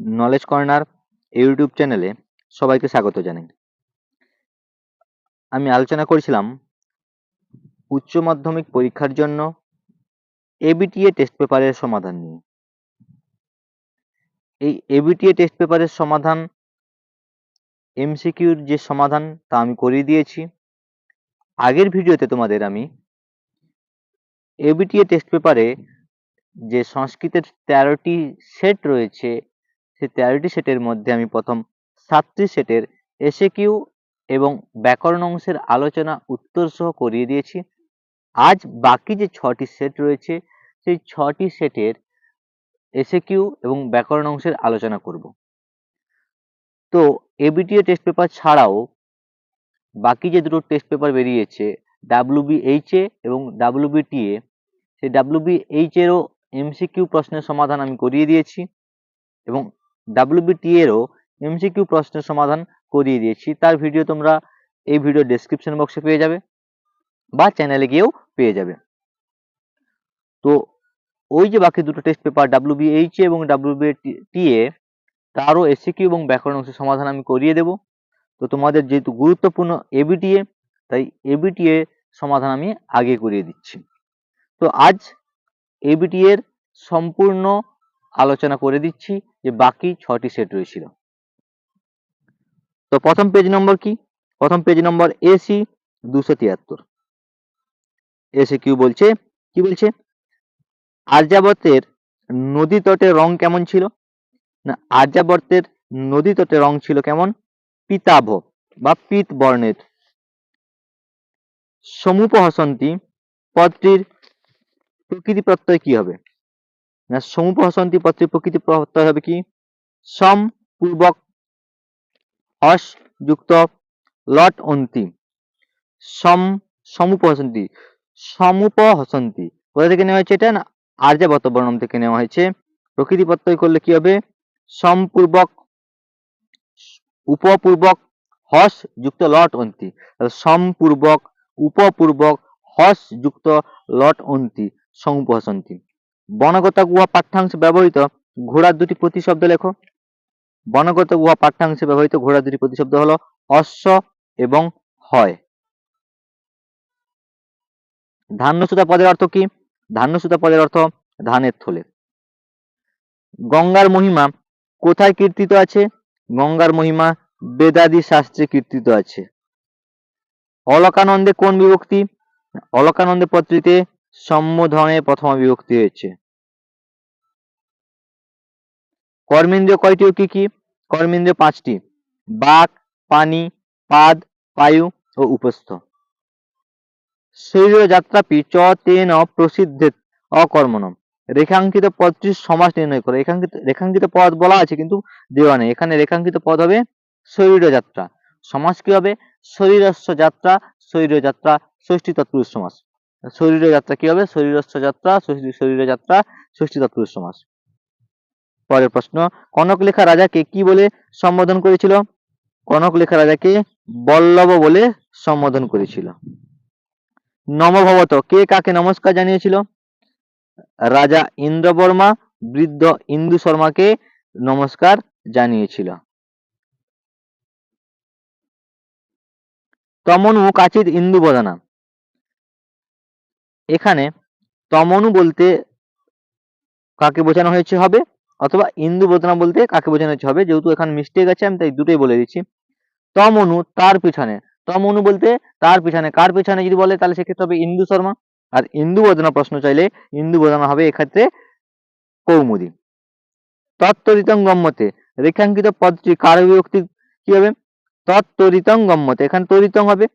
Knowledge corner YouTube চ্যানেলে সবাইকে স্বাগত জানাই। আমি আলোচনা করেছিলাম উচ্চ মাধ্যমিক পরীক্ষার জন্য এবিটিএ টেস্ট পেপারের সমাধান নিয়ে। এই এবিটিএ টেস্ট পেপারের সমাধান, এমসিকিউর যে সমাধান তা আমি করিয়ে দিয়েছি। আগের ভিডিওতে তোমাদের আমি এবিটিএ টেস্ট পেপারে যে সংস্কৃতের 13টি সেট রয়েছে, সেই 13টি সেটের মধ্যে আমি প্রথম 7টি সেটের এসএকিউ এবং ব্যাকরণ অংশের আলোচনা উত্তর সহ করিয়ে দিয়েছি। আজ বাকি যে 6টি সেট রয়েছে, সেই 6টি সেটের এসএকিউ এবং ব্যাকরণ অংশের আলোচনা করব। তো এবিটিএ টেস্ট পেপার ছাড়াও বাকি যে দুটো টেস্ট পেপার বেরিয়েছে, ডাব্লিউবিএইচএ এবং ডাব্লিউবিটিএ, সেই ডাব্লিউবিএইচ এরও এমসিকিউ প্রশ্নের সমাধান আমি করিয়ে দিয়েছি এবং ডাব্লিউবিটিএ এরও এমসিকিউ প্রশ্নের সমাধান করিয়ে দিয়েছি। তার ভিডিও তোমরা এই ভিডিও ডেসক্রিপশন বক্সে পেয়ে যাবে বা চ্যানেলে গিয়েও পেয়ে যাবে। তো ওই যে বাকি দুটো টেস্ট পেপার ডাব্লিউবিএইচএ এবং ডাব্লিউবিটিএ, তারও এসিকিউ এবং ব্যাকরণ অংশের সমাধান আমি করিয়ে দেব। তো তোমাদের যেহেতু গুরুত্বপূর্ণ এবিটিএ, তাই এবিটিএ সমাধান আমি আগে করিয়ে দিচ্ছি। তো আজ এবিটিএ এর সম্পূর্ণ আলোচনা করে দিচ্ছি যে বাকি 6টি সেট রয়েছিল। তো প্রথম পেজ নম্বর কি? প্রথম পেজ নম্বর এসি 273। এসে কিউ বলছে, কি বলছে? আর্যাবর্তের নদী তটের রং কেমন ছিল? না, আর্যাবর্তের নদী তটের রং ছিল কেমন? পীতাভ বা পীত বর্ণের। সমুপ হসন্তি পদটির প্রকৃতি প্রত্যয় কি হবে? না, সমুপ হসন্তি পদটির প্রকৃতি প্রত্যয় হবে কি? সম পূর্বক হস যুক্ত লট অন্তি। সমুপ হসন্তি, সমুপ হসন্তি কোথা থেকে নেওয়া হয়েছে? এটা না, আর্যাবর্ত বর্ণম থেকে নেওয়া হয়েছে। প্রকৃতি প্রত্যয় করলে কি হবে? সম্পূর্বক, উপপূর্বক হস যুক্ত লট অন্তি। সম্পূর্বক, উপপূর্বক হস যুক্ত লট অন্তি, সমুপ হসন্তি। বনগত গুহা পাঠ্যাংশে ব্যবহৃত ঘোড়ার দুটি প্রতিশব্দ লেখো। বনগত গুহা পাঠ্যাংশে ব্যবহৃত ঘোড়ার দুটি প্রতিশব্দ হলো অশ্ব এবং হয়। ধান্যসুতা পদের অর্থ কি? ধান্যসুতা পদের অর্থ ধানের থলে। গঙ্গার মহিমা কোথায় কীর্তিত আছে? গঙ্গার মহিমা বেদাদি শাস্ত্রে কীর্তিত আছে। অলকানন্দে কোন বিভক্তি? অলকানন্দে পদটিতে সম্বোধনে প্রথমা বিভক্তি হয়েছে। কর্মেন্দ্রিয় কয়টি ও কি কি? কর্মেন্দ্রিয় 5টি। বাক, পানি, পাদ, পায়ু ও উপস্থ। শরীর যাত্রাপি চ তেন প্রসিদ্ধেত অকর্মণম। রেখাঙ্কিত পদটির সমাস নির্ণয় করে। রেখাঙ্কিত পদ বলা আছে কিন্তু দেওয়া নেই। এখানে রেখাঙ্কিত পদ হবে শরীর যাত্রা। সমাস কি হবে? শরীরস্য যাত্রা, শরীর যাত্রা, ষষ্ঠী তৎপুরুষ সমাস। শরীর যাত্রা কি হবে? শরীরস্য যাত্রা, শরীর যাত্রা, ষষ্ঠী তৎপুরুষ সমাস। পরের প্রশ্ন, কনক লেখা রাজাকে কি বলে সম্বোধন করেছিল? কনক লেখা রাজাকে বল্লভ বলে সম্বোধন করেছিল। নমভবত কে কাকে নমস্কার জানিয়েছিল? রাজা ইন্দ্রবর্মা বৃদ্ধ ইন্দু শর্মাকে নমস্কার জানিয়েছিল। তমনু কাচিৎ ইন্দু বদানা। এখানে তমনু বলতে কাকে বোঝানো হয়েছে হবে, অথবা ইন্দু বদনা বলতে কাকে বোঝানো হয়েছে হবে। যেহেতু এখানে মিস্টেক আছে আমি তাই দুটোই বলে দিচ্ছি। তমনু তার পিছনে, তমনু বলতে তার পিছনে, কার পিছনে যদি বলে তাহলে সেক্ষেত্রে হবে ইন্দু শর্মা। আর ইন্দু বদনা প্রশ্ন চাইলে ইন্দু বদনা হবে এক্ষেত্রে কৌমুদী। তত্ত্বরিতং গম্যতে রেখাঙ্কিত পদটি কার বিভক্তি কি হবে? তত্ত্বরিতং গম্যতে, এখানে তরিতং হবে।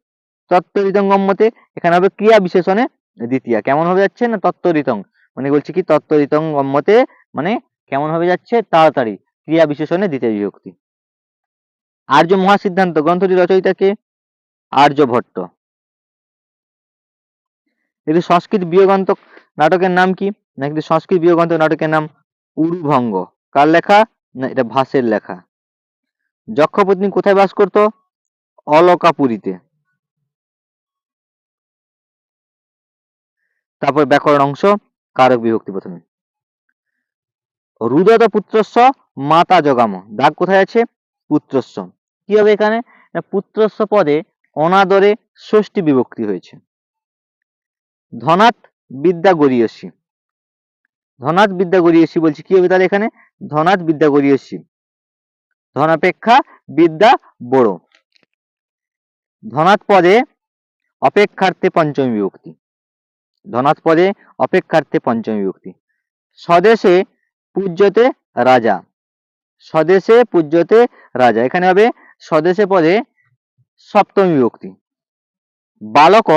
তত্ত্বরিতং গম্যতে এখানে হবে ক্রিয়া বিশেষণে দ্বিতীয়া। কেমন হবে যাচ্ছে? না তত্ত্বরিতং মানে বলছি কি তত্ত্বরিতং গম্যতে মানে কেমন ভাবে যাচ্ছে? তাড়াতাড়ি। ক্রিয়া বিশেষণে দ্বিতীয় বিভক্তি। আর্য মহাসিদ্ধান্ত গ্রন্থটি রচয়িতা কে? আর্যভট্ট। একটি সংস্কৃত বিয়োগান্তক নাটকের নাম কি? না, একটি সংস্কৃত বিয়োগান্তক নাটকের নাম উরুভঙ্গ। কার লেখা? না, এটা ভাসের লেখা। যক্ষপত্নী কোথায় বাস করত? অলকাপুরীতে। তারপর ব্যাকরণ অংশ, কারক বিভক্তি প্রথমে। রুদত পুত্রস্য মাতা জগাম, দাগ কোথায় আছে? পুত্রস্য। কি হবে এখানে? না, পুত্রস্য পদে অনাদরে ষষ্ঠী বিভক্তি হয়েছে। ধনাৎ বিদ্যা গরীয়সী, ধনাৎ বিদ্যা গরীয়সী বলছি, কি হবে তাহলে এখানে? ধনাৎ বিদ্যা গরীয়সী, ধনাপেক্ষা বিদ্যা বড়। ধনাৎ পদে অপেক্ষার্থে পঞ্চমী বিভক্তি, ধনাৎ পদে অপেক্ষার্থে পঞ্চমী বিভক্তি। স্বদেশে পূজ্যতে রাজা, স্বদেশে পূজ্যতে রাজা, এখানে হবে স্বদেশে পদে সপ্তমী বিভক্তি। বালক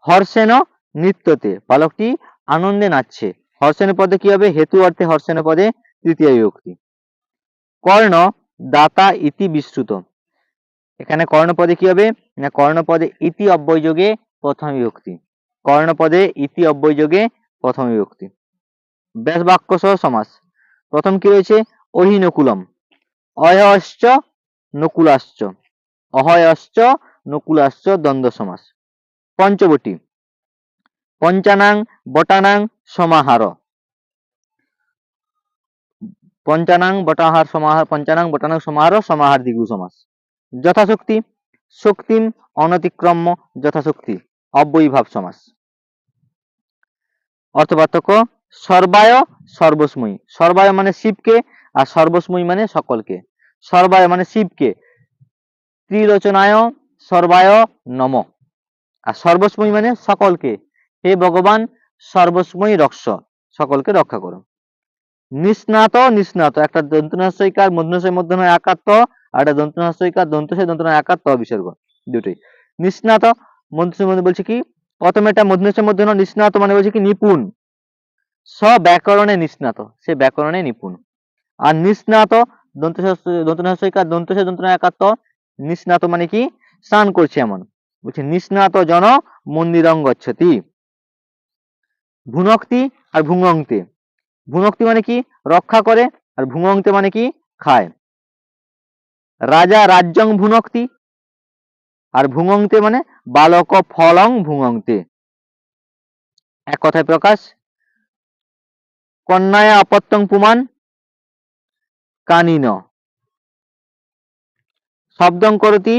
হর্ষেন নৃত্যতে, বালকটি আনন্দে নাচছে, হর্ষেন পদে কি হবে? হেতু অর্থে হর্ষেন পদে তৃতীয় বিভক্তি। কর্ণ দাতা ইতি বিশ্রুত, এখানে কর্ণপদে কি হবে? না, কর্ণপদে ইতি অব্যয়যোগে প্রথম বিভক্তি, কর্ণপদে ইতি অব্যয়যোগে প্রথম বিভক্তি। ব্যাস বাক্য সহ সমাস, প্রথম কি রয়েছে? অহিনকুলম, অহশ্চ নকুলাশ্চ, অহয়শ্চ নকুলাশ্চ দ্বন্দ্ব সমাস। পঞ্চবটী, পঞ্চানাং বটানাং সমাহার, পঞ্চানাং বটাহার সমাহার, পঞ্চানাং বটানাং সমাহার সমাহার দ্বিগু সমাস। যথাশক্তি, শক্তিম অনতিক্রম্য যথাশক্তি অব্যয়ীভাব সমাস। অর্থপার্থক্য, সর্বায় সর্বস্ময়ী, সর্বায় মানে শিবকে, আর সর্বস্ময়ী মানে সকলকে। সর্বায় মানে শিবকে, ত্রিলোচনায় সর্বায় নম, আর সর্বস্ময়ী মানে সকলকে, হে ভগবান সর্বস্ময়ী রক্ষ, সকলকে রক্ষা করো। নিস্নাত, নিস্নাত একটা দন্তনাশয়িকার মধ্যনাশয় মধ্যনায় আকার ত, আর একটা দন্তনাশয়িকার দন্তসে দন্তনায় আকার ত বিসর্গ, দুটোই। নিস্নাত মধ্যনাশয় মধ্যে বলছে কি? প্রথমে এটা মধ্যনাশয় মধ্যনা, নিস্নাত মানে বলছে কি? নিপুণ, ব্যাকরণে নিস্নাত, সে ব্যাকরণে নিপুণ। আর নিস্নাত দন্তনাশয়িকার দন্তসে দন্তনায় আকার ত, নিস্নাত মানে কি? স্নান করছে এমন, বলছে নিস্নাত জন মন্দিরং গচ্ছতি। ভুনক্তি আর ভুঙ্গংতে, ভুনক্তি মানে কি? রক্ষা করে, আর ভুঙ্গংতে মানে কি? খায়। রাজা রাজ্যং ভুনক্তি, আর ভুঙ্গংতে মানে বালক ফলং ভুঙ্গংতে, এক কথায় প্রকাশ। কন্যায়া অপত্যং পুমান কানিন, শব্দং করতি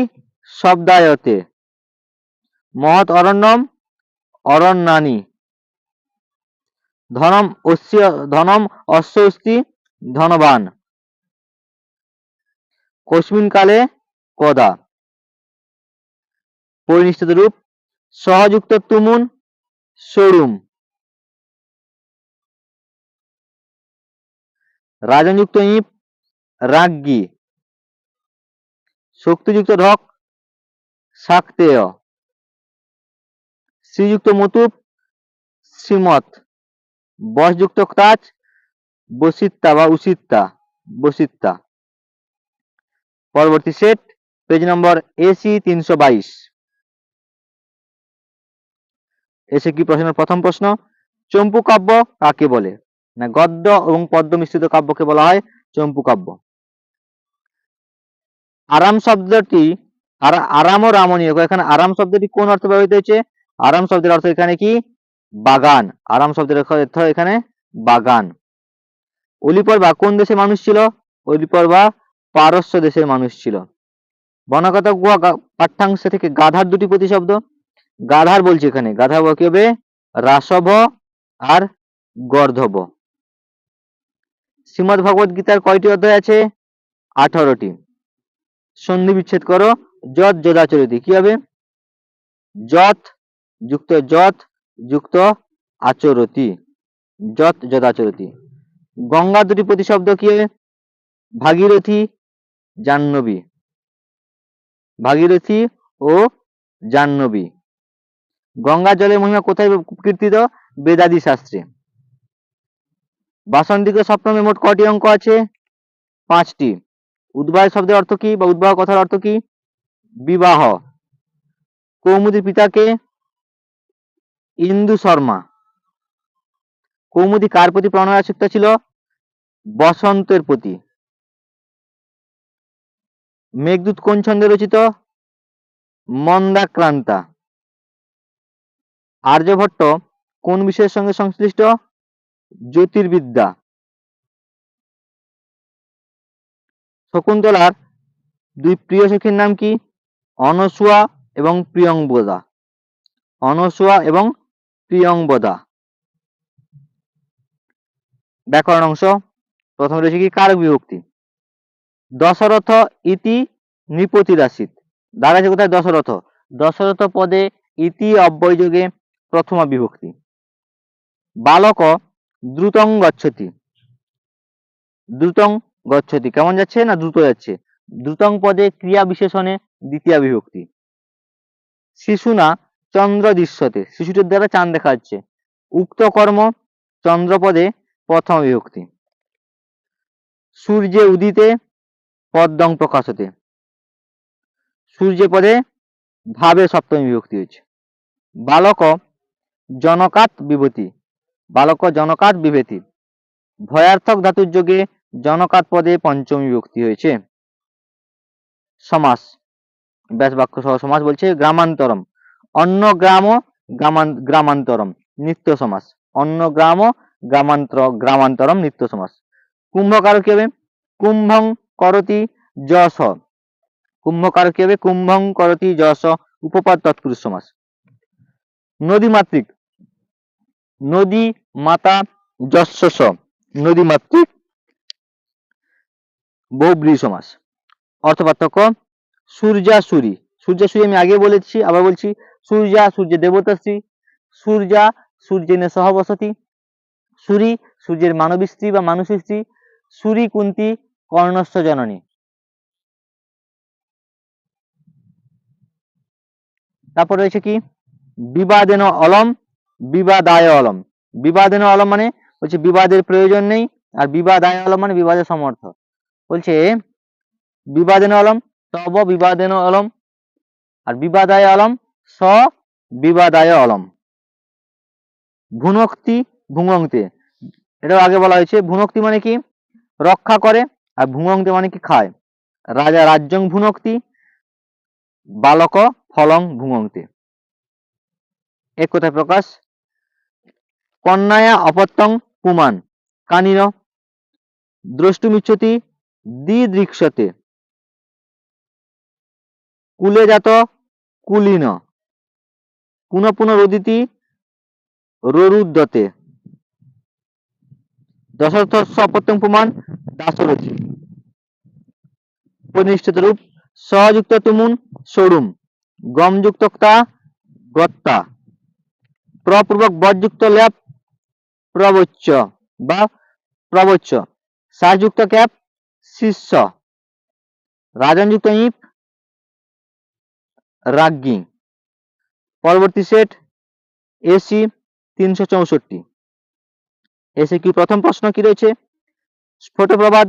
শব্দায়তে, মহৎ অরণ্যম অরণ্যানি, ধনম অশ্ব অস্তি ধনবান, কস্মিন কালে কদা। পরিনিষ্ঠিত রূপ, সহযুক্ত তুমুন সরুম, রাজনযুক্ত ইপ রাজ্ঞী, শক্তিযুক্ত ঢক শাক্তেয়, শ্রীযুক্ত মতুপ শ্রীমৎ, বসযুক্ত তাজ বসিত্তা বা উসিত্তা বসিত্তা। পরবর্তী সেট, পেজ নম্বর AC 322। এসে কি প্রশ্নের প্রথম প্রশ্ন, চম্পু কাব্য কাকে বলে? না, গদ্য এবং পদ্য মিশ্রিত কাব্যকে বলা হয় চম্পু কাব্য। আরাম শব্দটি, আরাম ও রামণীয়, এখানে আরাম শব্দটি কোন অর্থে ব্যবহৃত হয়েছে? আরাম শব্দের অর্থ এখানে কি? বাগান, আরাম শব্দের অর্থ এখানে বাগান। অলিপর্বা কোন দেশের মানুষ ছিল? অলিপর্বা পারস্য দেশের মানুষ ছিল। বর্ণাগত পাঠ্যাংশ থেকে গাধার দুটি প্রতিশব্দ, গাধার বলছে এখানে, গাধা কি হবে? রাসভ আর গর্ধব। শ্রীমদ্ ভগবত গীতার কয়টি অধ্যায় আছে? 18টি। সন্ধি বিচ্ছেদ করো, যৎ যদাচরতি, কি হবে? যৎ যুক্ত আচরতি, যৎ যদাচরতি। গঙ্গা দুটি প্রতিশব্দ কি হবে? ভাগীরথী জাহ্নবী, ভাগীরথী ও জাহ্নবী। গঙ্গা জলের মহিমা কোথায় কীর্তিত? বেদাদি শাস্ত্রে। বাসন্তিক সপ্তমে মোট কটি অঙ্ক আছে? 5টি। উদ্বাহ শব্দের অর্থ কি, বা উদ্বাহ কথার অর্থ কি? বিবাহ। কৌমুদীর পিতাকে? ইন্দু শর্মা। কৌমুদী কার প্রতি প্রণয়াসক্ত ছিল? বসন্তের প্রতি। মেঘদূত কোন ছন্দে রচিত? মন্দাক্রান্তা। আর্যভট্ট কোন বিষয়ের সঙ্গে সংশ্লিষ্ট? জ্যোতির্বিদ্যা। শকুন্তলার দুই প্রিয় সখীর নাম কি? অনসূয়া এবং প্রিয়ংবদা। অনসূয়া এবং প্রিয়ংবদা। ব্যাকরণ অংশ প্রথমে রয়েছে কি কারক বিভক্তি। দশরথ ইতি নৃপতিরাসিত। দাঁড়াচ্ছে কোথায়? দশরথ। দশরথ পদে ইতি অব্যয়যোগে প্রথমা বিভক্তি। বালক দ্রুতং গচ্ছতি। দ্রুতং গচ্ছতি কেমন যাচ্ছে? না দ্রুত যাচ্ছে। দ্রুতং পদে ক্রিয়া বিশেষণে দ্বিতীয়া বিভক্তি। শিশুনা চন্দ্র দৃশ্যতে। শিশুটির দ্বারা চাঁদ দেখা যাচ্ছে। উক্ত কর্ম চন্দ্রপদে প্রথম বিভক্তি। সূর্যে উদিতে পদ্মং প্রকাশতে। সূর্য পদে ভাবে সপ্তমী বিভক্তি হয়েছে। বালক জনকাৎ বিভূতি। বালক জনকাৎ বিভেতি। ভয়ার্থক ধাতুর যোগে জনকাৎ পদে পঞ্চমী বিভক্তি হয়েছে। সমাস ব্যাস বাক্য সহ সমাস বলছে গ্রামান্তরম। অন্য গ্রাম গ্রামান্তরম নিত্য সমাস। অন্য গ্রাম গ্রামান্তরম নিত্য সমাস। কুম্ভকার কি হবে? কুম্ভং করতি যশ। কুম্ভকার কি হবে? কুম্ভং করতি যশ উপপদ তৎপুরুষ সমাস। নদীমাতৃক। নদী মাতা যশস। নদীমাতৃক বহুব্রীহি সমাস। অর্থপার্থক্য সূর্যাসুরী। সূর্যাসুরী আমি আগে বলেছি, আবার বলছি। সূর্যা সূর্য দেবতাশ্রী। সূর্যা সূর্যেনে সহবসতি। সূরি সূর্যের মানবী স্ত্রী বা মানুষী স্ত্রী। সূরি কুন্তী কর্ণস্য জননী। তারপর রয়েছে কি বিবাদেন অলম বিবাদায় অলম। বিবাদেন অলম মানে বলছে বিবাদের প্রয়োজন নেই, আর বিবাদায় অলম মানে বিবাদের সমর্থ। বলছে বিবাদেন অলম তব বিবাদেন অলম, আর বিবাদায় অলম স বিবাদায় অলম। ভুনক্তি ভুঙ্গন্তে, এটাও আগে বলা হয়েছে। ভুনক্তি মানে কি রক্ষা করে, আর ভুঙ্গন্তে মানে কি খায়। রাজা রাজ্যং ভুনক্তি, বালক ফলং ভুঙ্গন্তে। এক কথায় প্রকাশ কন্যায়া অপত্যং পুমান কানিন দ্রষ্টুমিচ্ছতি দিদৃক্ষতে কুলে জাত কুলীন পুনঃ পুনঃ রোদিতি ররুদ্যতে। দশরথস্য অপত্যং পুমান দাশরথী। পরিনিষ্ঠিত রূপ সযুক্ত তুমুন সরুম গমযুক্ত ক্তা গত্তা প্রপূর্বক বযুক্ত ল্যাপ প্রবচ্চ বা প্রবচ্চ সারযুক্ত ক্যাপ শিষ্য রাজনযুক্ত ইপ রাজ্ঞী। পরবর্তী সেট এসি 364। এসে কি প্রথম প্রশ্ন কি রয়েছে? স্ফোটপ্রবাদ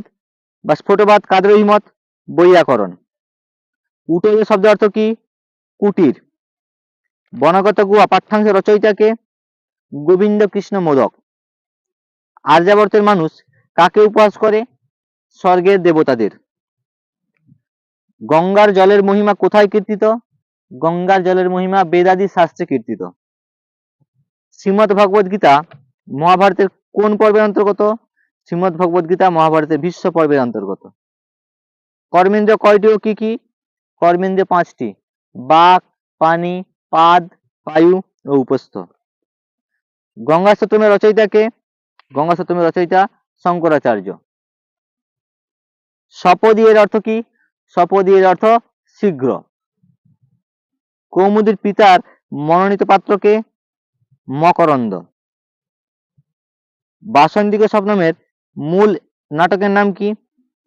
বা স্ফোটবাদ কাদের অভিমত? বৈয়াকরণ। উটজ শব্দের অর্থ কি? কুটির। বনগত গুহা পাঠ্যাংশের রচয়িতাকে? গোবিন্দ কৃষ্ণ মোদক। আর্যাবর্তের মানুষ কাকে উপহাস করে? স্বর্গের দেবতাদের। গঙ্গার জলের মহিমা কোথায় কীর্তিত? গঙ্গার জলের মহিমা বেদাদি শাস্ত্রে কীর্তিত। শ্রীমদ্ ভগবদ গীতা মহাভারতের কোন পর্বের অন্তর্গত? শ্রীমদ্ ভগবদ গীতা মহাভারতের ভীষ্ম পর্বের অন্তর্গত। কর্মেন্দ্রিয় কয়টি ও কি কি? কর্মেন্দ্রিয় 5টি। বাক, পানি, পাদ, বায়ু ও উপস্থ। গঙ্গা স্তোত্রের রচয়িতাকে? গঙ্গা স্তোত্রের রচয়িতা শঙ্করাচার্য। সপদী এর অর্থ কি? সপদী এর অর্থ শীঘ্র। কৌমুদীর পিতার মনোনীত পাত্রকে? মকরন্দ। বাসন্তিক স্বপ্নমের মূল নাটকের নাম কি?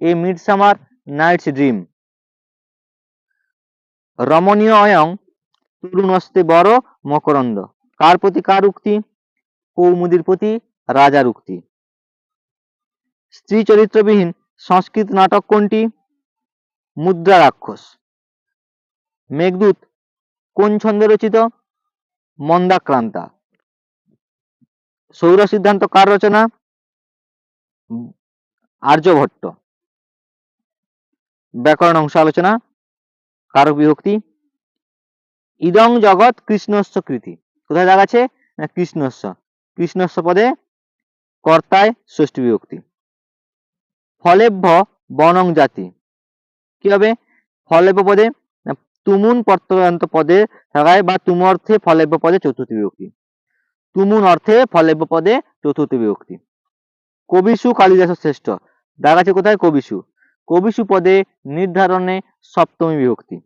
এ মিডসামার নাইটস ড্রিম। রমণীয় অয়ং তরুণস্তে বড় মকরন্দ কার প্রতি কার উক্তি? কৌমুদীর প্রতি রাজার উক্তি। স্ত্রী চরিত্রবিহীন সংস্কৃত নাটক কোনটি? মুদ্রা রাক্ষস। মেঘদূত কোন ছন্দে রচিত? মন্দাক্রান্তা। সৌর সিদ্ধান্ত কার রচনা? আর্যভট্ট। ব্যাকরণ অংশ আলোচনা কারক বিভক্তি। ইদং জগৎ কৃষ্ণস্য কৃতি। কোথায় দেখাচ্ছে? না কৃষ্ণস্য। কৃষ্ণস্য পদে কর্তায় ষষ্ঠী বিভক্তি। ফলেভ্য বনং জাতি। কি হবে? ফলব্য পদে তুমুন প্রত্যয়ান্ত পদে থাকায় বা তুম অর্থে ফলব্য পদে চতুর্থী বিভক্তি। তুমুন অর্থে ফলব্য পদে চতুর্থী বিভক্তি। কবিসু কালিদাস শ্রেষ্ঠ, দাঁড়াচ্ছে কোথায়? কবিসু। কবিসু পদে নির্ধারণে সপ্তমী বিভক্তি।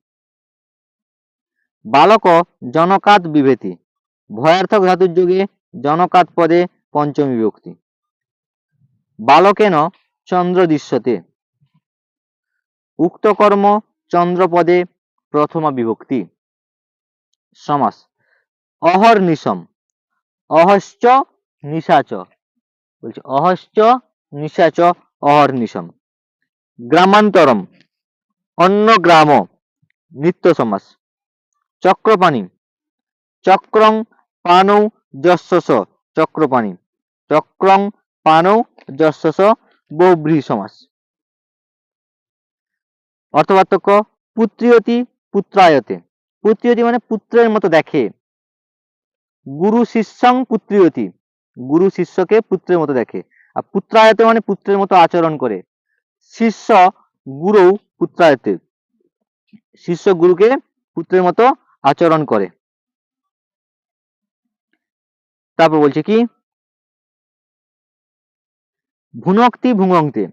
বালক জনকাত বিভেতি, ভয়ার্থক ধাতুর যোগে জনকাত পদে পঞ্চমী বিভক্তি। বালকেন চন্দ্র দৃশ্যতে, উক্ত কর্ম চন্দ্রপদে প্রথমা বিভক্তি। সমাস অহর্নিশম, অহশ্চ নিশাচ, বলছে অহশ্চ নিশাচ অহর্নিশম। গ্রামান্তরম অন্য গ্রাম, নিত্য সমাস। চক্রপাণি চক্রং পানৌ যস্যস চক্রপাণি, চক্রং পানৌ যস্যস বহুব্রীহি সমাস। অর্থপার্থক্য পুত্রিয়তি পুত্রায়তে, পুত্রিয়তি মানে পুত্রের মতো দেখে। গুরু শিষ্যং পুত্রিয়তি, গুরু শিষ্যকে পুত্রের মতো দেখে। আর পুত্রায়তে মানে পুত্রের মতো আচরণ করে। শিষ্য গুরু পুত্রায়তে, শিষ্য গুরুকে পুত্রের মতো আচরণ করে। তারপর বলছে কি ভুনক্তি ভুঙ্গন্তে,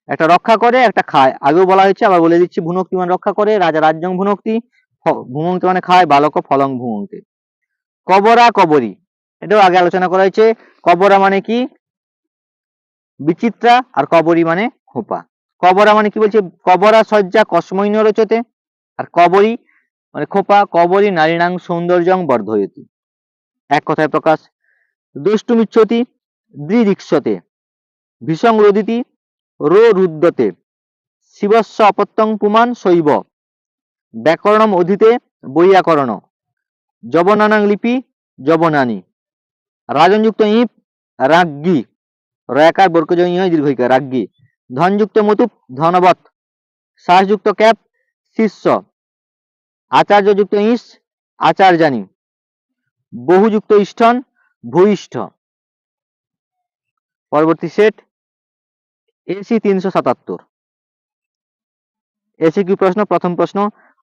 একটা রক্ষা করে একটা খায়। আগেও বলা হয়েছে, আবার বলে দিচ্ছি। ভুনক্তি মানে রক্ষা করে, রাজা রাজ্যং ভুনক্তি, ভুঙ্গন্তে মানে খায়, বালক ফলং ভুঙ্গন্তে। কবরা কবরী, এটাও আগে আলোচনা করা হয়েছে। কবরা মানে কি? বিচিত্রা, আর কবরী মানে খোপা। কবরা মানে কি বলছে? কবরা সজ্জা কসমৈন্য রচতে, আর কবরী মানে খোপা। কবরী নারীণাং সৌন্দর্যং বর্ধয়তি। এক কথায় প্রকাশ। দ্রষ্টুমিচ্ছতি দৃদৃক্ষতে, ভীষং রোদিতি রো রুদ্যতে, শিবস্য অপত্যং পুমান শৈব, ব্যাকরণম অধীতে বৈয়াকরণ, যবনানাং লিপি যবনানি, রাজনযুক্ত ইপ রাজ্ঞী, রয়াকার বর্গজ দীর্ঘইকার রাজ্ঞী, ধনযুক্ত মতুপ ধনবৎ, শ্বাসযুক্ত ক্যাপ শিষ্য, আচার্যযুক্ত ইস আচার্যানি, বহুযুক্ত ইষ্ঠন ভূইষ্ঠ। পরবর্তী সেট এসি 377। এসি কি প্রশ্ন? প্রথম প্রশ্ন,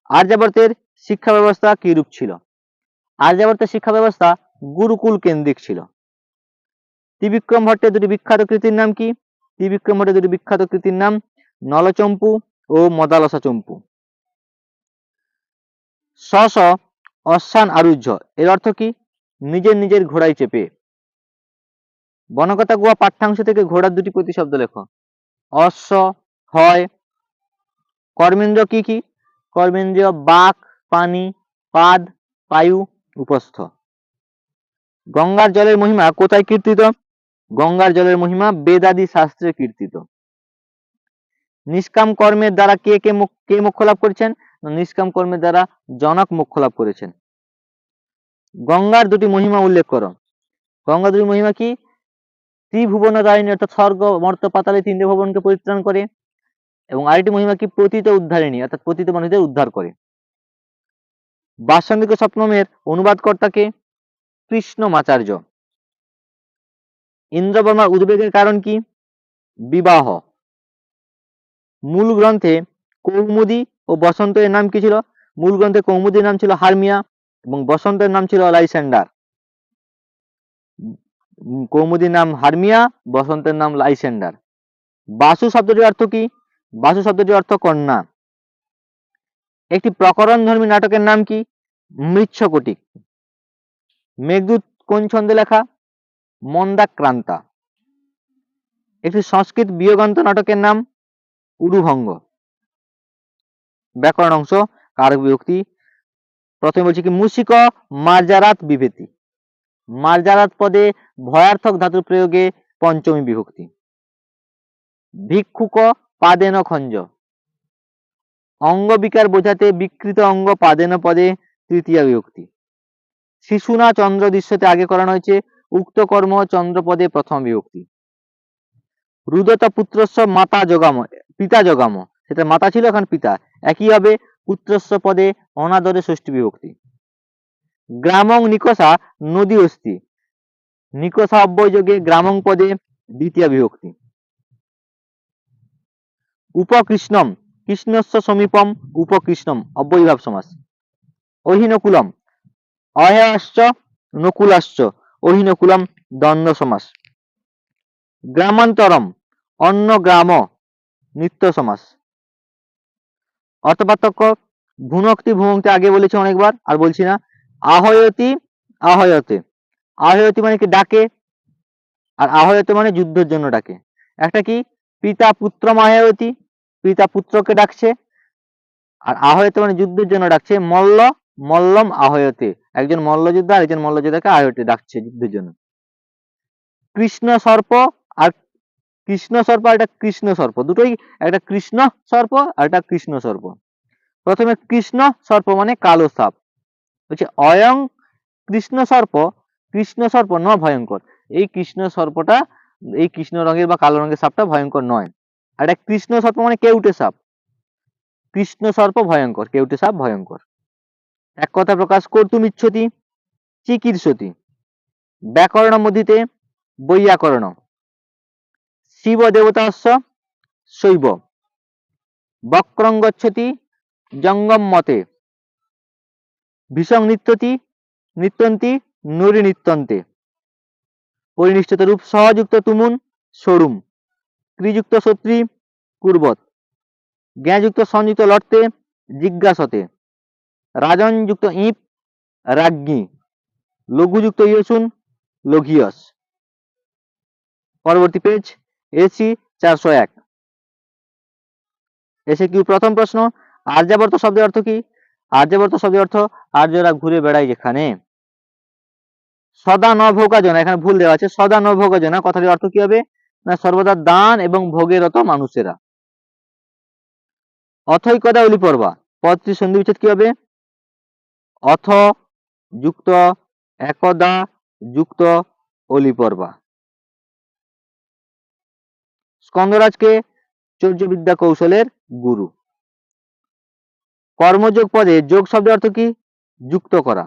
আর্যাবর্তের শিক্ষা ব্যবস্থা কি রূপ ছিল? আর্যাবর্তের শিক্ষা ব্যবস্থা গুরুকুল কেন্দ্রিক ছিল। ত্রিবিক্রম ভট্টের দুটি বিখ্যাত কৃতির নাম কি? ত্রিবিক্রম ভট্টের দুটি বিখ্যাত কৃতির নাম নলচম্পু ও মদালসা চম্পু। স্ব অশ্বান আরুহ্য, এর অর্থ কি? নিজের নিজের ঘোড়ায় চেপে। বনকথা গুহা পাঠ্যাংশ থেকে ঘোড়ার দুটি প্রতিশব্দ লেখো। অশ্ব হয়। কর্মেন্দ্র কি কি? কর্মেন্দ্রিয় বাক, পানি, পাদ, পায়ু, উপস্থ। গঙ্গার জলের মহিমা কোথায় কীর্তিত? গঙ্গার জলের মহিমা বেদাদি শাস্ত্রে কীর্তিত। নিষ্কাম কর্মের দ্বারা কে মোক্ষ লাভ করেছেন? নিষ্কাম কর্মের দ্বারা জনক মোক্ষ লাভ করেছেন। গঙ্গার দুটি মহিমা উল্লেখ করো। গঙ্গার দুটি মহিমা কি? ত্রিভুবন দায়িনী, অর্থাৎ স্বর্গ মর্ত্য পাতালে তিনটে ভবনকে পরিত্রাণ করে। এবং আরেকটি মহিমা কি? পতিত উদ্ধারিণী, অর্থাৎ পতিত মানুষদের উদ্ধার করে। বাসন্তিক স্বপ্নমের অনুবাদকর্তাকে কৃষ্ণমাচার্য। ইন্দ্রবর্মার উদ্বেগের কারণ কি? বিবাহ। মূল গ্রন্থে কৌমুদী ও বসন্ত এর নাম কি ছিল? মূল গ্রন্থে কৌমুদীর নাম ছিল হারমিয়া এবং বসন্তের নাম ছিল লাইসেন্ডার। কৌমুদীর নাম হারমিয়া, বসন্তের নাম লাইসেন্ডার। বাসু শব্দটির অর্থ কি? বাসু শব্দটির অর্থ কন্যা। একটি প্রকরণধর্মী নাটকের নাম কি? মৃচ্ছকটিক। মেঘদূত কোন ছন্দে লেখা? মন্দাক্রান্তা। একটি সংস্কৃত বিয়োগান্ত নাটকের নাম উরুভঙ্গ। ব্যাকরণ অংশ কারক বিভক্তি। প্রথমে বলছি কি মুসিক মার্জারাত বিভেতি, মার্জারাত পদে ভয়ার্থক ধাতুর প্রয়োগে পঞ্চমী বিভক্তি। ভিক্ষুক পাদেন খঞ্জ, অঙ্গ বিকার বোঝাতে বিকৃত অঙ্গ পাদেন পদে তৃতীয়া বিভক্তি। শিশুনা চন্দ্র দৃশ্যতে আগে করানো হয়েছে, উক্ত কর্ম চন্দ্রপদে প্রথম বিভক্তি। রুদতা পুত্রস্ব মাতা জগাম, পিতা জগাম, সেটা মাতা ছিল এখন পিতা, একই হবে পুত্রস্ব পদে অনাদরে ষষ্ঠী বিভক্তি। গ্রামং নিকষা নদী অস্তি, নিকষা অব্যয়যোগে গ্রামং পদে দ্বিতীয় বিভক্তি। উপকৃষ্ণম কৃষ্ণস্য সমীপম উপকৃষ্ণম অব্যয়ীভাব সমাস। অহিনকুলম অহেয়াশ্চ নকুলাশ্চ অহিনকুলম দ্বন্দ্ব সমাস। গ্রামান্তরম অন্য গ্রাম নিত্য সমাস। অর্থপার্থক্য ভুনক্তি ভুমক্তি আগে বলেছি অনেকবার, আর বলছি না। আহয়তি আহয়তে, আহয়তি মানে কি ডাকে, আর আহয়তে মানে যুদ্ধের জন্য ডাকে। একটা কি পিতা পুত্র আহয়তি, পিতা পুত্রকে ডাকছে, আর আহয়তে মানে যুদ্ধের জন্য ডাকছে। মল্ল মল্লম আহয়তে, একজন মল্লযোদ্ধা আর একজন মল্লযোদ্ধাকে আহয়তে ডাকছে যুদ্ধের জন্য। কৃষ্ণ সর্প আর কৃষ্ণ সর্প আর একটা কৃষ্ণ সর্প, দুটোই একটা কৃষ্ণ সর্প আর একটা কৃষ্ণ সর্প। প্রথমে কৃষ্ণ সর্প মানে কালো সাপ, হচ্ছে অয়ং কৃষ্ণ সর্প, কৃষ্ণ সর্প ন ভয়ঙ্কর। এই কৃষ্ণ সর্পটা, এই কৃষ্ণ রঙের বা কালো রঙের সাপটা ভয়ঙ্কর নয়। আর একটা কৃষ্ণ সর্প মানে কেউটে সাপ, কৃষ্ণ সর্প ভয়ঙ্কর, কেউটে সাপ ভয়ঙ্কর। এক কথা প্রকাশ কর্তুমিচ্ছতি চিকিৎসতি, ব্যাকরণ মধ্যে বৈয়াকরণ, শিব দেবতাস্য শৈব, বক্রং গচ্ছতি জঙ্গম মতে, ভীষং নৃত্যতি নৃত্যন্তি নুরি নৃত্যন্তে, পরিনিষ্ঠিত রূপ সহযুক্ত তুমুন সরুম, ক্রিযুক্ত সত্রী কুর্বত, জ্ঞাযুক্ত সংযুক্ত লড়তে জিজ্ঞাসতে, রাজনযুক্ত ইপ রাজ্ঞী, লঘুযুক্ত ইয়সুন লঘিয়স। পরবর্তী পেজ এসি 401। এসে কি প্রথম প্রশ্ন, আর্যাবর্ত শব্দের অর্থ কি? আর্যাবর্ত শব্দের অর্থ আর্যরা ঘুরে বেড়ায় যেখানে। সদা ন ভোগাজনা, এখানে ভুল দেওয়া আছে, সদা ন ভোগাজনা কথাটির অর্থ কি হবে না সর্বদা দান এবং ভোগেরত মানুষেরা। অথৈকদা অলিপর্বা পদটি সন্ধি বিচ্ছেদ কি হবে? অথ যুক্ত একদা যুক্ত অলিপর্বা। স্কন্দরাজকে চর্যবিদ্যা কৌশলের গুরু। কর্মযোগ পদে যোগ শব্দের অর্থ কি? যুক্ত করা।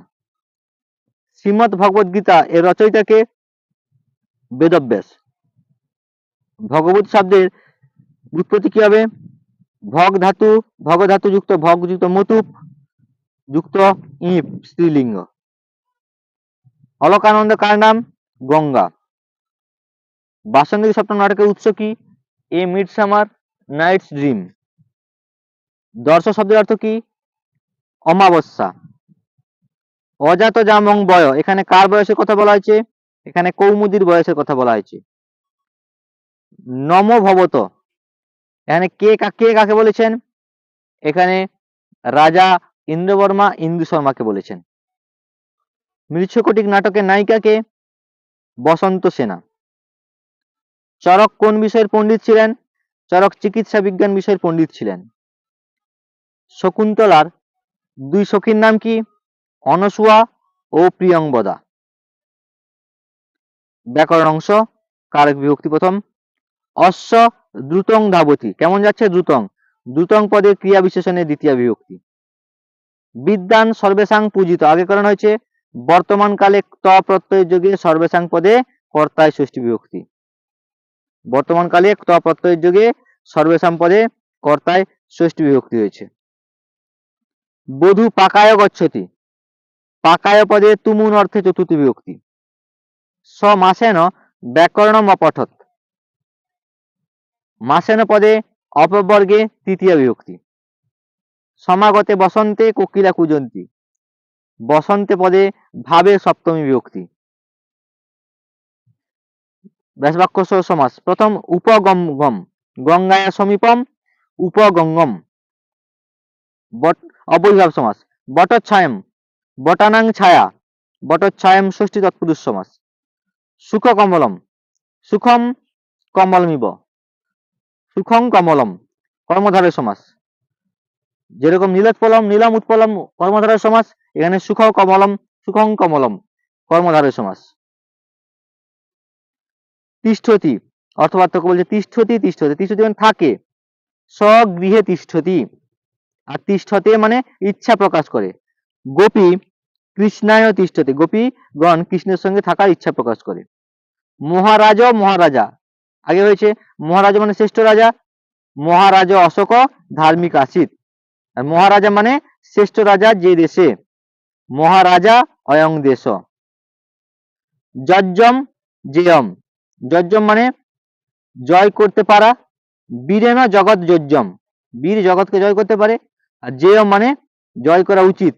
শ্রীমদ ভগবদ গীতা এর রচয়িতাকে? বেদব্যাস। ভগবত শব্দের উৎপত্তি কি হবে? ভগ ধাতু, ভগ ধাতু যুক্ত ভগ যুক্ত মতুপ যুক্ত ইপ স্ত্রীলিঙ্গ। অলকানন্দ কার নাম? গঙ্গা। বাসন্তী স্বপ্ন নাটকের উৎস কি? এ মিডসামার নাইটস ড্রিম। দর্শ শব্দের অর্থ কি? অমাবস্যা। অজাত জামং বয়, এখানে কার বয়সের কথা বলা হয়েছে? এখানে কৌমুদীর বয়সের কথা বলা হয়েছে। নম ভবত, এখানে কে কাকে বলেছেন? এখানে রাজা ইন্দ্রবর্মা ইন্দু শর্মাকে বলেছেন। মৃচ্ছকটিক নাটকের নায়িকাকে? বসন্ত সেনা। চরক কোন বিষয়ের পণ্ডিত ছিলেন? চরক চিকিৎসা বিজ্ঞান বিষয়ের পণ্ডিত ছিলেন। শকুন্তলার দুই সখীর নাম কি? অনসুয়া ও প্রিয়ংবদা। ব্যাকরণ অংশ কারক বিভক্তি প্রথম। অশ্ব দ্রুতং ধাবতি, কেমন যাচ্ছে? দ্রুতং। দ্রুতং পদে ক্রিয়া বিশেষণের দ্বিতীয় বিভক্তি। বিদ্যান সর্বেসাং পূজিত, আগে করানো হয়েছে বর্তমান কালে ত প্রত্যয় যোগে সর্বেসাং পদে কর্তায় ষষ্ঠী বিভক্তি। বর্তমান কালে ত প্রত্যয় যোগে সর্বেসাং পদে কর্তায় ষষ্ঠী বিভক্তি হয়েছে। বধূ পাকায় গচ্ছতি, পাকায় পদে তুমুন অর্থে চতুর্থী বিভক্তি। স মাসেন ব্যাকরণম অপঠৎ, মাসেন পদে অপবর্গে তৃতীয় বিভক্তি। সমাগতে বসন্তে কোকিলা কুজন্তী, বসন্তে পদে ভাবে সপ্তমী বিভক্তি। ব্যাসবাক্য সমাস প্রথম উপগম, গঙ্গায় সমীপম উপগঙ্গম। অবৈভাব সমাস বটচ্ছায়ম, বটানাং ছায়া, বটচ্ছায়ম ষষ্ঠী তৎপুরুষ সমাস। সুখ কমলম, সুখম কমলমিব, সুখং কমলম কর্মধারয় সমাস। যেরকম নীলোৎপলম নীলম উৎপলম কর্মধারয় সমাস, এখানে সুখ কমলম সুখং কমলম কর্মধারয় সমাস। তিষ্ঠতি অর্থপার্থক্য বলছে তিষ্ঠতি তিষ্ঠতি, তিষ্ঠতি মানে থাকে, স্বগৃহে তিষ্ঠতি, আর তিষ্ঠতে মানে ইচ্ছা প্রকাশ করে। গোপী কৃষ্ণায় তিষ্ঠতি, গোপীগণ কৃষ্ণের সঙ্গে থাকার ইচ্ছা প্রকাশ করে। মহারাজ মহারাজা, আগে হয়েছে মহারাজা মানে শ্রেষ্ঠ রাজা, মহারাজা অশোক ধার্মিক আसीत्। আর মহারাজা মানে শ্রেষ্ঠ রাজা যে দেশে, মহারাজা অয়ং দেশ। যজ্জম জেয়ম, যজ্জম মানে জয় করতে পারা, বীরেন জগৎ যোজ্জম, বীর জগৎকে জয় করতে পারে। আর জেয়ম মানে জয় করা উচিত।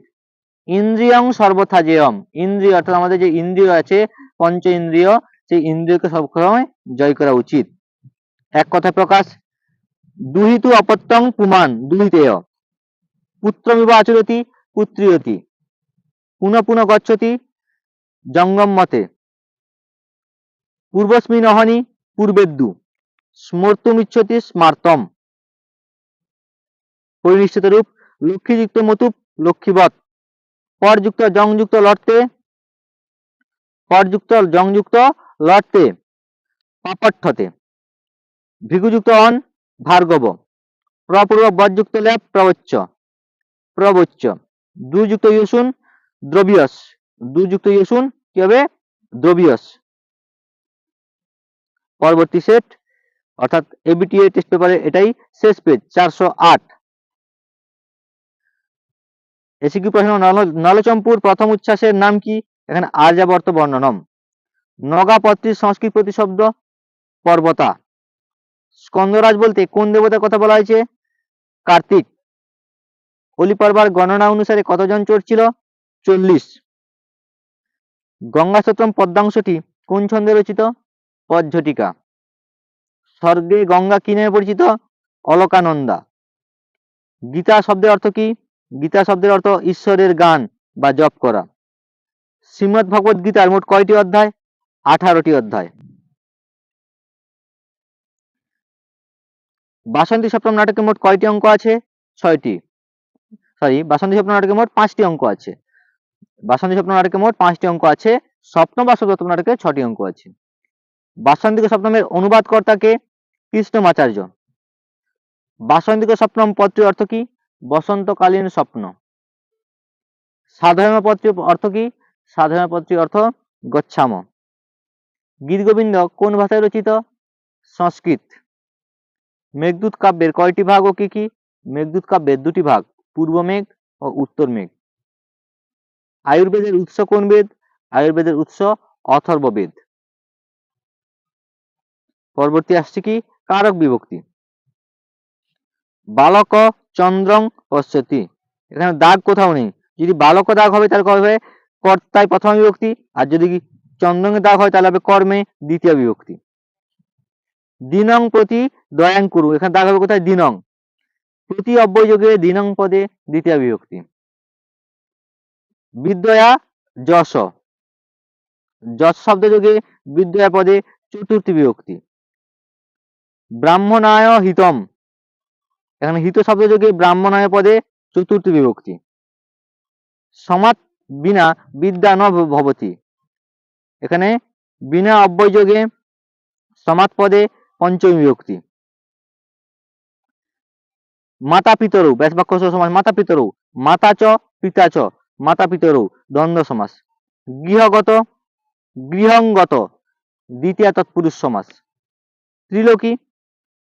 ইন্দ্রিয়ং সর্বথা জেয়ম, ইন্দ্রিয় অর্থাৎ আমাদের যে ইন্দ্রিয় আছে পঞ্চ ইন্দ্রিয়, সেই ইন্দ্রিয়কে সবসময় জয় করা উচিত। এক কথা প্রকাশ, দুহিতু অপত্যং পুমান দুহিতেয়, পুত্রমিব আচরতি পুত্রিয়তি, পুনঃ পুনঃ গচ্ছতি জঙ্গম মতে, পূর্বস্মিন অহনি পূর্বেদ্দু, স্মর্তুমিচ্ছতি স্মার্তম। পরিনিষ্ঠিত রূপ, লক্ষ্মীযুক্ত মতুপ লক্ষ্মীবৎ, পরযুক্ত জংযুক্ত লড়তে, পরযুক্ত জংযুক্ত লড়তে পাপঠ্যতে, ভৃগুযুক্ত অন ভার্গব, প্রপূর্ব বজ্যুক্ত ল্যাপ প্রবচ্চ, প্রবচ্চ, দুযুক্ত ইউসুন দ্রবিয়স, দুযুক্ত ইউসুন কি হবে দ্রবিয়স। পরবর্তী সেট অর্থাৎ এবিটিএ টেস্ট পেপারে এটাই শেষ পেজ 408। এসিকিউ প্রশ্ন, নলচম্পুর প্রথম উচ্ছ্বাসের নাম কি? এখানে আর্যাবর্ত বর্ণনম। নগাপত্রীর সংস্কৃত প্রতিশব্দ পর্বতা। স্কন্দরাজ বলতে কোন দেবতার কথা বলা হয়েছে? কার্তিক। অলিপর্বার গণনা অনুসারে কতজন চোর ছিল? 40। গঙ্গাস্তোত্রম পদ্মাংশটি কোন ছন্দে রচিত? পদঝটিকা। স্বর্গে গঙ্গা কি নামে পরিচিত? অলকানন্দা। গীতা শব্দের অর্থ কি? গীতা শব্দের অর্থ ঈশ্বরের গান বা জপ করা। শ্রীমদ্ ভগবদ গীতার মোট কয়টি অধ্যায়? 18টি অধ্যায়। বাসন্তী স্বপ্নম নাটকে মোট কয়টি অঙ্ক আছে? 6টি। বাসন্তী স্বপ্ন নাটকে মোট 5টি অঙ্ক আছে। বাসন্তী স্বপ্ন নাটকে মোট 5টি অঙ্ক আছে। স্বপ্ন বা স্বপ্ন নাটকে 6টি অঙ্ক আছে। বাসন্তিক স্বপ্নমের অনুবাদকর্তাকে? কৃষ্ণমাচার্য। বাসন্তিক স্বপ্নম পত্রের অর্থ কি? বসন্তকালীন স্বপ্ন। সাধারণ পত্রের অর্থ কি? সাধারণ পত্রের অর্থ গচ্ছাম। গীতগোবিন্দ কোন ভাষায় রচিত? সংস্কৃত। মেঘদূত কাব্যের কয়টি ভাগ ও কি কি? মেঘদূত কাব্যের 2টি ভাগ, পূর্ব মেঘ ও উত্তর মেঘ। আয়ুর্বেদের উৎস কোন বেদ? আয়ুর্বেদের উৎস অথর্ববেদ। পরবর্তী আসছে কি? কারক বিভক্তি। বালক চন্দ্রং পশ্যতি, এখানে দাগ কোথাও নেই। যদি বালক দাগ হবে তাহলে কবে হবে? কর্তায় প্রথম বিভক্তি। আর যদি চন্দ্রঙে দাগ হয় তাহলে হবে কর্মে দ্বিতীয় বিভক্তি। দিনং প্রতি দয়াং কুরু, এখানে দাগ হবে কোথায়? দিনং। প্রতি অব্যয়যোগে দিনং পদে দ্বিতীয় বিভক্তি। বিদ্যয়া যশ, যশ শব্দ যোগে বিদ্যয়া পদে চতুর্থী বিভক্তি। ব্রাহ্মণায় হিতম, এখানে হিত শব্দ যোগে ব্রাহ্মণায় পদে চতুর্থী বিভক্তি। সমাত বিনা বিদ্যা ন ভবতি, এখানে বিনা অব্যয় যোগে সমাত পদে পঞ্চমী বিভক্তি। মাতা পিতরৌ, ব্যাস বাক্য সমাস। মাতা পিতরৌ, মাতা চ পিতা চ, মাতা পিতরৌ দ্বন্দ্ব সমাস। গৃহগত গৃহঙ্গত দ্বিতীয় তৎপুরুষ সমাস। ত্রিলোকি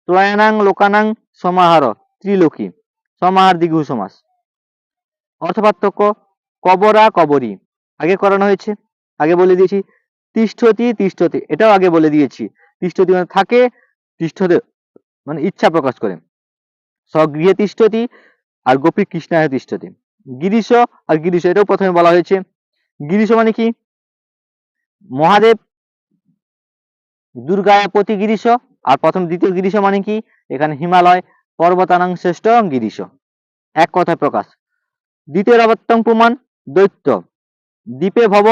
ত্রয়ানাং লোকানাং সমাহার, ত্রিলোকি সমাহার দ্বিগু সমাস। অর্থপার্থক্য, কবরা কবরী আগে করানো হয়েছে, আগে বলে দিয়েছি। তিষ্ঠতি তিষ্ঠতি, এটাও আগে বলে দিয়েছি। তিষ্ঠতি মানে থাকে, তিষ্ঠতে মানে ইচ্ছা প্রকাশ করে। স্বগৃহে তিষ্ঠতি আর গোপী কৃষ্ণায় তিষ্ঠতি। গিরিশ আর গিরিশ, এটাও প্রথমে বলা হয়েছে। গিরিশ মানে কি? মহাদেব দুর্গায় প্রতি গিরিশ, আর প্রথম দ্বিতীয় গিরিশ মানে কি? এখানে হিমালয় পর্বতানাং শ্রেষ্ঠ গিরিশ। এক কথায় প্রকাশ। দ্বিতীয় অবত্যং প্রমাণ দৈত্য, দ্বীপে ভব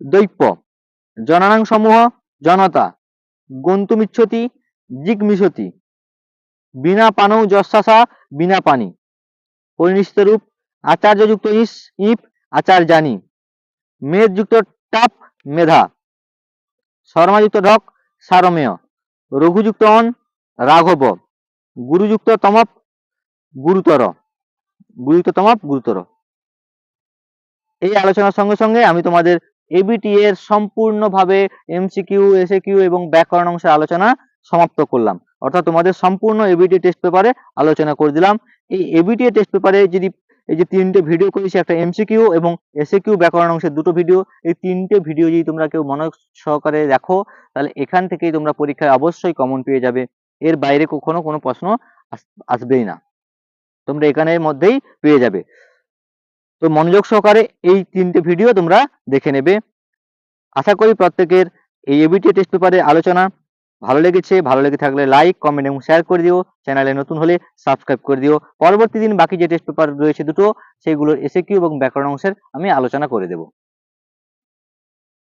দৈপ্য, জনানাং সমূহ জনতা, গন্তুমিচ্ছতি জিগমিষতি, বিনা পানৌ যশাসা বিনা পানি। পরিনিষ্ঠিত রূপ, আচার্যযুক্ত ইস ইপ আচার্যানি, মেদযুক্ত টাপ মেধা, শর্মাযুক্ত ঢক সারমেয়, রঘুযুক্ত অন রাঘব, গুরুযুক্ত তমপ গুরুতর, গুরুযুক্ত তমপ গুরুতর। এই আলোচনার সঙ্গে সঙ্গে আমি তোমাদের এবিটি এর সম্পূর্ণভাবে এমসিকিউ, এসএকিউ এবং ব্যাকরণ অংশের আলোচনা সমাপ্ত করলাম। অর্থাৎ তোমাদের সম্পূর্ণ এবিটিএ টেস্ট পেপারে আলোচনা করে দিলাম। এই এবিটিএ টেস্ট পেপারে যদি এই যে 3টে ভিডিও করেছি, একটা এমসিকিউ এবং এসএকিউ ব্যাকরণ অংশের 2টো ভিডিও, এই 3টে ভিডিও যদি তোমরা কেউ মনোযোগ সহকারে দেখো, তাহলে এখান থেকেই তোমরা পরীক্ষায় অবশ্যই কমন পেয়ে যাবে। এর বাইরে কখনো কোনো প্রশ্ন আসবেই না, তোমরা এখানের মধ্যেই পেয়ে যাবে। তো মনোযোগ সহকারে এই 3টে ভিডিও তোমরা দেখে নেবে। আশা করি প্রত্যেকের এই এবিটিএ টেস্ট পেপারে আলোচনা ভালো লেগেছে। ভালো লেগে থাকলে লাইক, কমেন্ট এবং শেয়ার করে দিও। চ্যানেলে নতুন হলে সাবস্ক্রাইব করে দিও। পরবর্তী দিন বাকি যে টেস্ট পেপার রয়েছে দুটো, সেগুলোর এসএকিউ এবং ব্যাকরণ অংশের আমি আলোচনা করে দেবো।